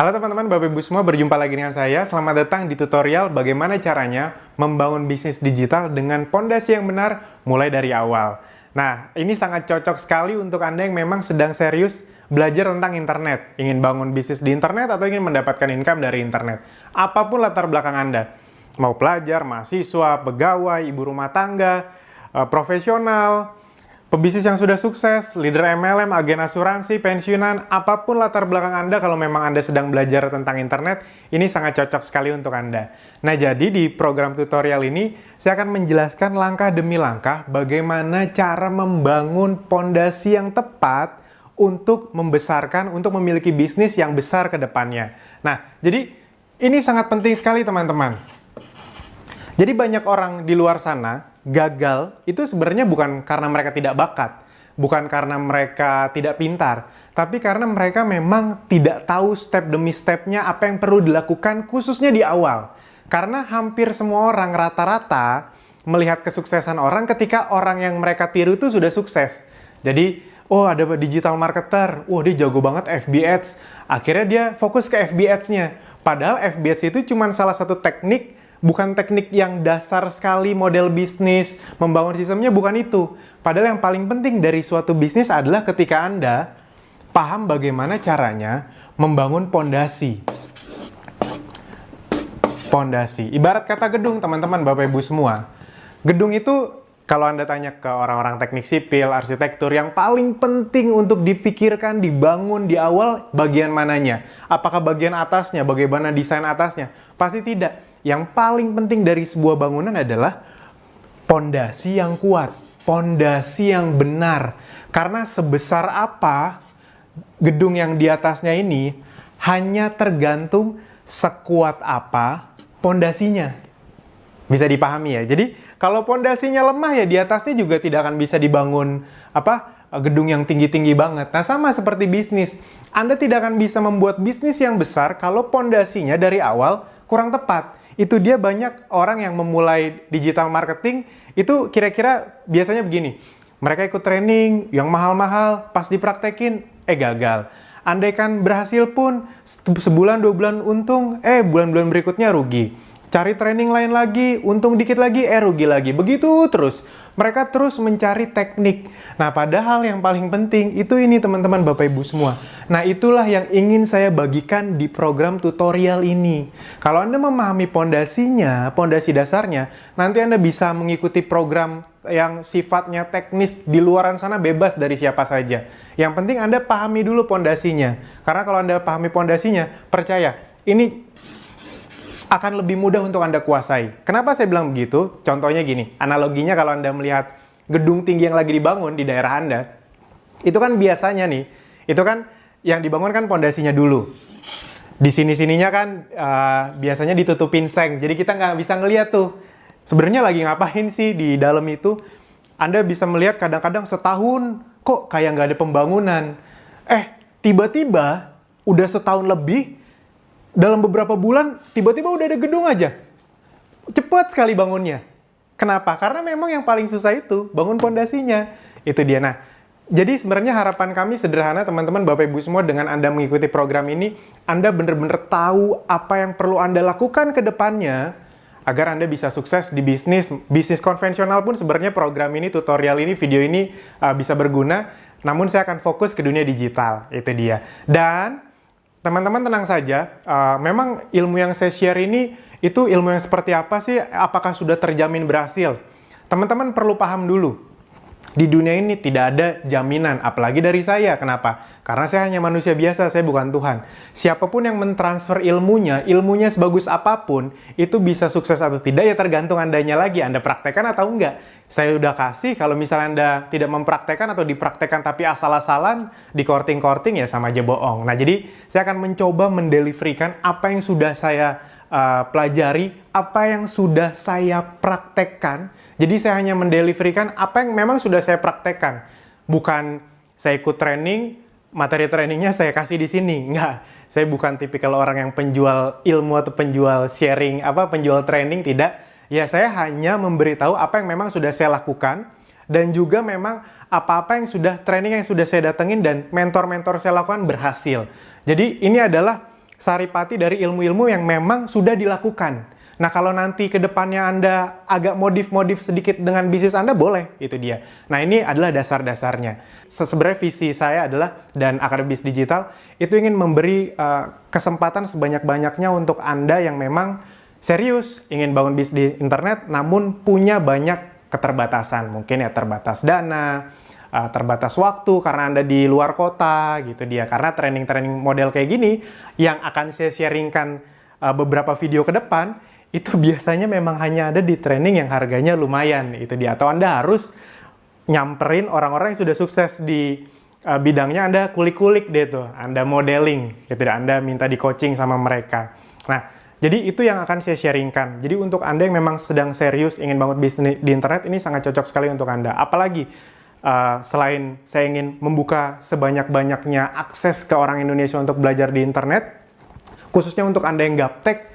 Halo teman-teman, Bapak Ibu semua, berjumpa lagi dengan saya. Selamat datang di tutorial bagaimana caranya membangun bisnis digital dengan pondasi yang benar mulai dari awal. Nah, ini sangat cocok sekali untuk Anda yang memang sedang serius belajar tentang internet. Ingin bangun bisnis di internet atau ingin mendapatkan income dari internet. Apapun latar belakang Anda. Mau pelajar, mahasiswa, pegawai, ibu rumah tangga, profesional, pebisnis yang sudah sukses, leader MLM, agen asuransi, pensiunan, apapun latar belakang Anda, kalau memang Anda sedang belajar tentang internet, ini sangat cocok sekali untuk Anda. Nah, jadi di program tutorial ini, saya akan menjelaskan langkah demi langkah bagaimana cara membangun pondasi yang tepat untuk membesarkan, untuk memiliki bisnis yang besar ke depannya. Nah, jadi ini sangat penting sekali teman-teman. Jadi banyak orang di luar sana gagal itu sebenarnya bukan karena mereka tidak bakat, bukan karena mereka tidak pintar, tapi karena mereka memang tidak tahu step demi stepnya apa yang perlu dilakukan khususnya di awal. Karena hampir semua orang rata-rata melihat kesuksesan orang ketika orang yang mereka tiru itu sudah sukses. Jadi, oh ada digital marketer, wah dia jago banget FB Ads, akhirnya dia fokus ke FB Ads-nya. Padahal FB Ads itu cuma salah satu teknik, bukan teknik yang dasar sekali model bisnis, membangun sistemnya bukan itu. Padahal yang paling penting dari suatu bisnis adalah ketika Anda paham bagaimana caranya membangun pondasi. Pondasi. Ibarat kata gedung, teman-teman, Bapak Ibu semua. Gedung itu, kalau Anda tanya ke orang-orang teknik sipil, arsitektur, yang paling penting untuk dipikirkan, dibangun di awal, bagian mananya? Apakah bagian atasnya? Bagaimana desain atasnya? Pasti tidak. Yang paling penting dari sebuah bangunan adalah pondasi yang kuat, pondasi yang benar. Karena sebesar apa gedung yang di atasnya ini hanya tergantung sekuat apa pondasinya. Bisa dipahami ya. Jadi kalau pondasinya lemah ya di atasnya juga tidak akan bisa dibangun gedung yang tinggi-tinggi banget. Nah, sama seperti bisnis. Anda tidak akan bisa membuat bisnis yang besar kalau pondasinya dari awal kurang tepat. Itu dia banyak orang yang memulai digital marketing, itu kira-kira biasanya begini. Mereka ikut training yang mahal-mahal, pas dipraktekin, gagal. Andaikan berhasil pun, sebulan, 2 bulan untung, bulan-bulan berikutnya rugi. Cari training lain lagi, untung dikit lagi, rugi lagi. Begitu terus. Mereka terus mencari teknik. Nah, padahal yang paling penting itu ini teman-teman Bapak Ibu semua. Nah, itulah yang ingin saya bagikan di program tutorial ini. Kalau Anda memahami pondasinya, pondasi dasarnya, nanti Anda bisa mengikuti program yang sifatnya teknis di luaran sana bebas dari siapa saja. Yang penting Anda pahami dulu pondasinya. Karena kalau Anda pahami pondasinya, percaya, ini akan lebih mudah untuk Anda kuasai. Kenapa saya bilang begitu? Contohnya gini, analoginya kalau Anda melihat gedung tinggi yang lagi dibangun di daerah Anda, itu kan biasanya nih, itu kan yang dibangun kan pondasinya dulu. Di sini-sininya kan biasanya ditutupin seng, jadi kita nggak bisa ngeliat tuh. Sebenarnya lagi ngapain sih di dalam itu? Anda bisa melihat kadang-kadang setahun, kok kayak nggak ada pembangunan. Tiba-tiba udah setahun lebih, dalam beberapa bulan, tiba-tiba udah ada gedung aja. Cepat sekali bangunnya. Kenapa? Karena memang yang paling susah itu, bangun pondasinya. Itu dia. Nah, jadi sebenarnya harapan kami sederhana, teman-teman, Bapak Ibu semua, dengan Anda mengikuti program ini, Anda benar-benar tahu apa yang perlu Anda lakukan ke depannya, agar Anda bisa sukses di bisnis. Bisnis konvensional pun sebenarnya program ini, tutorial ini, video ini bisa berguna. Namun saya akan fokus ke dunia digital. Itu dia. Dan teman-teman tenang saja, memang ilmu yang saya share ini, itu ilmu yang seperti apa sih? Apakah sudah terjamin berhasil? Teman-teman perlu paham dulu. Di dunia ini tidak ada jaminan, apalagi dari saya. Kenapa? Karena saya hanya manusia biasa, saya bukan Tuhan. Siapapun yang mentransfer ilmunya sebagus apapun, itu bisa sukses atau tidak, ya tergantung Andanya lagi. Anda praktekkan atau enggak. Saya udah kasih, kalau misalnya Anda tidak mempraktekkan atau dipraktekkan tapi asal-asalan, di korting-korting, ya sama aja bohong. Nah, jadi saya akan mencoba mendeliverykan apa yang sudah saya pelajari, apa yang sudah saya praktekkan. Jadi saya hanya mendeliverykan apa yang memang sudah saya praktekkan. Bukan saya ikut training, materi trainingnya saya kasih di sini. Enggak, saya bukan tipikal orang yang penjual ilmu atau penjual sharing, penjual training, tidak. Ya, saya hanya memberitahu apa yang memang sudah saya lakukan, dan juga memang apa-apa yang sudah training yang sudah saya datengin dan mentor-mentor saya lakukan berhasil. Jadi ini adalah saripati dari ilmu-ilmu yang memang sudah dilakukan. Nah, kalau nanti ke depannya Anda agak modif-modif sedikit dengan bisnis Anda, boleh, itu dia. Nah, ini adalah dasar-dasarnya. Sebenarnya visi saya adalah, dan Akademi Digital, itu ingin memberi kesempatan sebanyak-banyaknya untuk Anda yang memang serius, ingin bangun bisnis di internet, namun punya banyak keterbatasan. Mungkin ya terbatas dana, terbatas waktu karena Anda di luar kota, gitu dia. Karena training-training model kayak gini, yang akan saya sharingkan beberapa video ke depan, itu biasanya memang hanya ada di training yang harganya lumayan, itu dia. Atau Anda harus nyamperin orang-orang yang sudah sukses di bidangnya, Anda kulik-kulik deh tuh, Anda modeling, gitu dia. Anda minta di coaching sama mereka. Nah, jadi itu yang akan saya sharingkan. Jadi untuk Anda yang memang sedang serius ingin bangun bisnis di internet, ini sangat cocok sekali untuk Anda. Apalagi selain saya ingin membuka sebanyak-banyaknya akses ke orang Indonesia untuk belajar di internet, khususnya untuk Anda yang gaptek,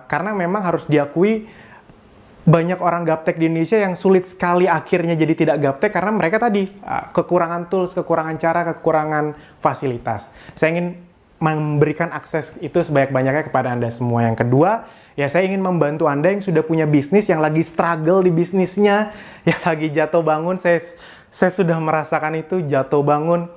karena memang harus diakui banyak orang gaptek di Indonesia yang sulit sekali akhirnya jadi tidak gaptek karena mereka tadi kekurangan tools, kekurangan cara, kekurangan fasilitas. Saya ingin memberikan akses itu sebanyak-banyaknya kepada Anda semua. Yang kedua, ya saya ingin membantu Anda yang sudah punya bisnis, yang lagi struggle di bisnisnya, yang lagi jatuh bangun. Saya sudah merasakan itu, jatuh bangun,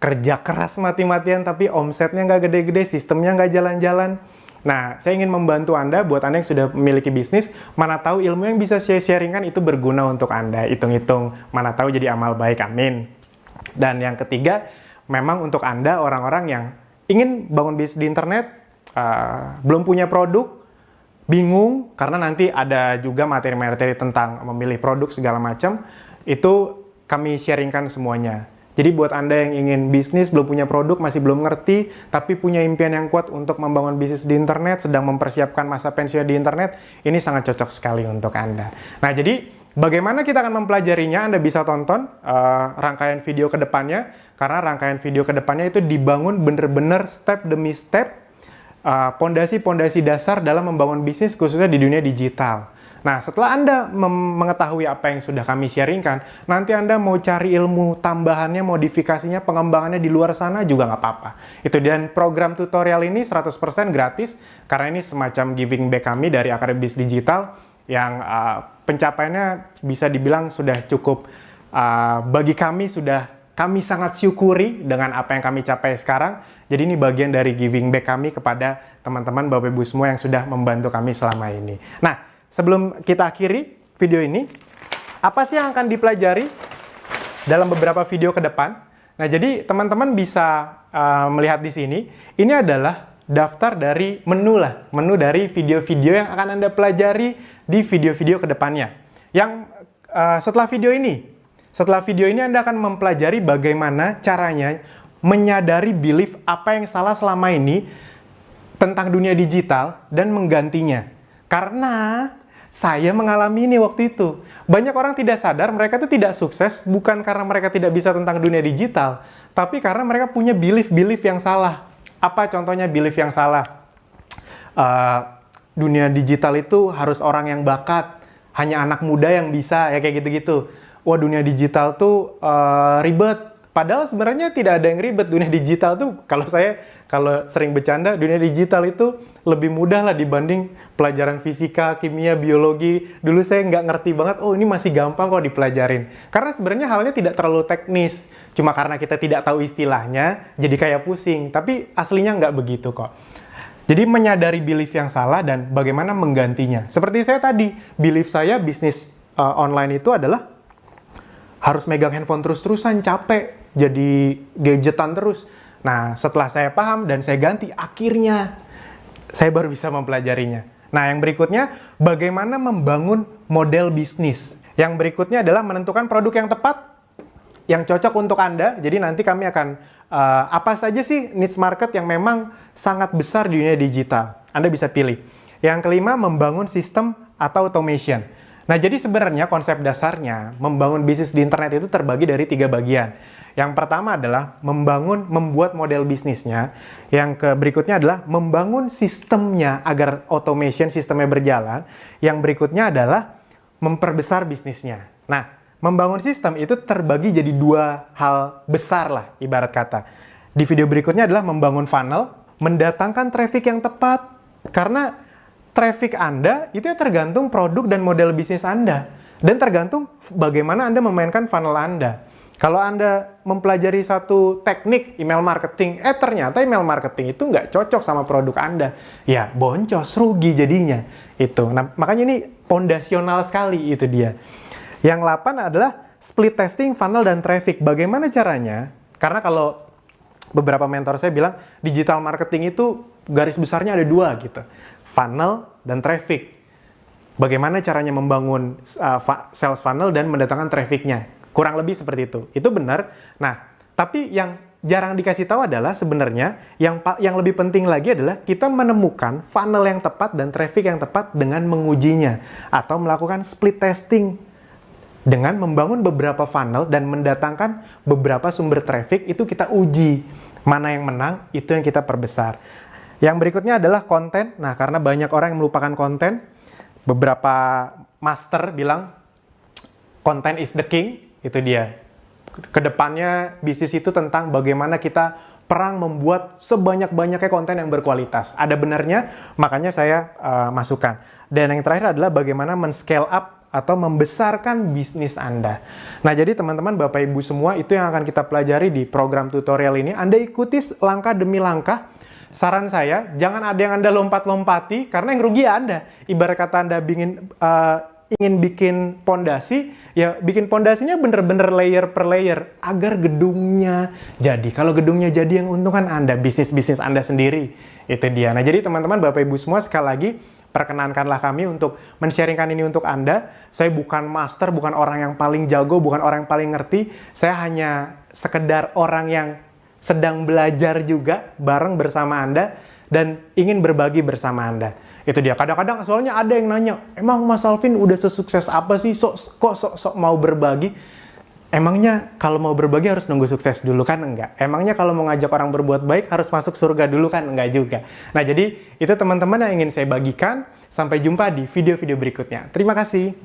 kerja keras mati-matian, tapi omsetnya nggak gede-gede, sistemnya nggak jalan-jalan. Nah, saya ingin membantu Anda, buat Anda yang sudah memiliki bisnis, mana tahu ilmu yang bisa saya sharingkan itu berguna untuk Anda. Hitung-hitung, mana tahu jadi amal baik, amin. Dan yang ketiga, memang untuk Anda, orang-orang yang ingin bangun bisnis di internet, belum punya produk, bingung, karena nanti ada juga materi-materi tentang memilih produk segala macam, itu kami sharingkan semuanya. Jadi buat Anda yang ingin bisnis, belum punya produk, masih belum ngerti, tapi punya impian yang kuat untuk membangun bisnis di internet, sedang mempersiapkan masa pensiun di internet, ini sangat cocok sekali untuk Anda. Nah, jadi bagaimana kita akan mempelajarinya? Anda bisa tonton rangkaian video ke depannya, karena rangkaian video ke depannya itu dibangun bener-bener step demi step, pondasi-pondasi dasar dalam membangun bisnis khususnya di dunia digital. Nah, setelah Anda mengetahui apa yang sudah kami sharingkan, nanti Anda mau cari ilmu tambahannya, modifikasinya, pengembangannya di luar sana juga nggak apa-apa. Itu, dan program tutorial ini 100% gratis, karena ini semacam giving back kami dari Akademi Digital, yang pencapaiannya bisa dibilang sudah cukup, bagi kami kami sangat syukuri dengan apa yang kami capai sekarang. Jadi ini bagian dari giving back kami kepada teman-teman Bapak Ibu semua yang sudah membantu kami selama ini. Nah, sebelum kita akhiri video ini, apa sih yang akan dipelajari dalam beberapa video ke depan? Nah, jadi teman-teman bisa melihat di sini, ini adalah daftar dari menu dari video-video yang akan Anda pelajari di video-video ke depannya. Yang setelah video ini Anda akan mempelajari bagaimana caranya menyadari belief apa yang salah selama ini tentang dunia digital dan menggantinya. Karena saya mengalami ini waktu itu. Banyak orang tidak sadar mereka itu tidak sukses bukan karena mereka tidak bisa tentang dunia digital, tapi karena mereka punya belief yang salah. Apa contohnya belief yang salah? Dunia digital itu harus orang yang bakat, hanya anak muda yang bisa, ya kayak gitu-gitu. Wah, dunia digital tuh ribet. Padahal sebenarnya tidak ada yang ribet. Dunia digital tuh, kalau sering bercanda, dunia digital itu lebih mudah lah dibanding pelajaran fisika, kimia, biologi. Dulu saya nggak ngerti banget, oh ini masih gampang kok dipelajarin. Karena sebenarnya halnya tidak terlalu teknis. Cuma karena kita tidak tahu istilahnya, jadi kayak pusing. Tapi aslinya nggak begitu kok. Jadi menyadari belief yang salah dan bagaimana menggantinya. Seperti saya tadi, belief saya bisnis online itu adalah harus megang handphone terus-terusan, capek. Jadi gadgetan terus. Nah, setelah saya paham dan saya ganti, akhirnya saya baru bisa mempelajarinya. Nah, yang berikutnya, bagaimana membangun model bisnis. Yang berikutnya adalah menentukan produk yang tepat, yang cocok untuk Anda. Jadi nanti kami akan, apa saja sih niche market yang memang sangat besar di dunia digital. Anda bisa pilih. Yang kelima, membangun sistem atau automation. Nah, jadi sebenarnya konsep dasarnya membangun bisnis di internet itu terbagi dari 3 bagian. Yang pertama adalah membuat model bisnisnya. Yang berikutnya adalah membangun sistemnya agar automation sistemnya berjalan. Yang berikutnya adalah memperbesar bisnisnya. Nah, membangun sistem itu terbagi jadi 2 hal besar lah, ibarat kata. Di video berikutnya adalah membangun funnel. mendatangkan traffic yang tepat. Karena traffic Anda itu ya tergantung produk dan model bisnis Anda. Dan tergantung bagaimana Anda memainkan funnel Anda. Kalau Anda mempelajari satu teknik email marketing, ternyata email marketing itu nggak cocok sama produk Anda. Ya, boncos, rugi jadinya. Itu. Nah, makanya ini fondasional sekali itu dia. Yang 8 adalah split testing funnel dan traffic. Bagaimana caranya? Karena kalau beberapa mentor saya bilang, digital marketing itu garis besarnya ada 2 gitu. Funnel dan traffic. Bagaimana caranya membangun sales funnel dan mendatangkan traffic-nya. Kurang lebih seperti itu. Itu benar. Nah, tapi yang jarang dikasih tahu adalah sebenarnya yang lebih penting lagi adalah kita menemukan funnel yang tepat dan traffic yang tepat dengan mengujinya atau melakukan split testing dengan membangun beberapa funnel dan mendatangkan beberapa sumber traffic. Itu kita uji mana yang menang, itu yang kita perbesar. Yang berikutnya adalah konten. Nah, karena banyak orang yang melupakan konten, beberapa master bilang content is the king. Itu dia. Kedepannya bisnis itu tentang bagaimana kita perang membuat sebanyak-banyaknya konten yang berkualitas. Ada benarnya, makanya saya masukkan. Dan yang terakhir adalah bagaimana men-scale up atau membesarkan bisnis Anda. Nah, jadi teman-teman, Bapak Ibu semua, itu yang akan kita pelajari di program tutorial ini. Anda ikuti langkah demi langkah. Saran saya, jangan ada yang Anda lompat-lompati, karena yang rugi ya Anda. Ibarat kata Anda ingin bikin pondasi, ya bikin pondasinya bener-bener layer per layer agar gedungnya jadi. Kalau gedungnya jadi yang untung kan Anda, bisnis Anda sendiri. Itu dia. Nah, jadi teman-teman, Bapak Ibu semua, sekali lagi perkenankanlah kami untuk men-sharingkan ini untuk Anda. Saya bukan master, bukan orang yang paling jago, bukan orang yang paling ngerti. Saya hanya sekedar orang yang sedang belajar juga bareng bersama Anda dan ingin berbagi bersama Anda. Itu dia. Kadang-kadang soalnya ada yang nanya, emang Mas Alvin udah sesukses apa sih? Kok sok mau berbagi? Emangnya kalau mau berbagi harus nunggu sukses dulu kan? Enggak. Emangnya kalau mau ngajak orang berbuat baik harus masuk surga dulu kan? Enggak juga. Nah, jadi itu teman-teman yang ingin saya bagikan. Sampai jumpa di video-video berikutnya. Terima kasih.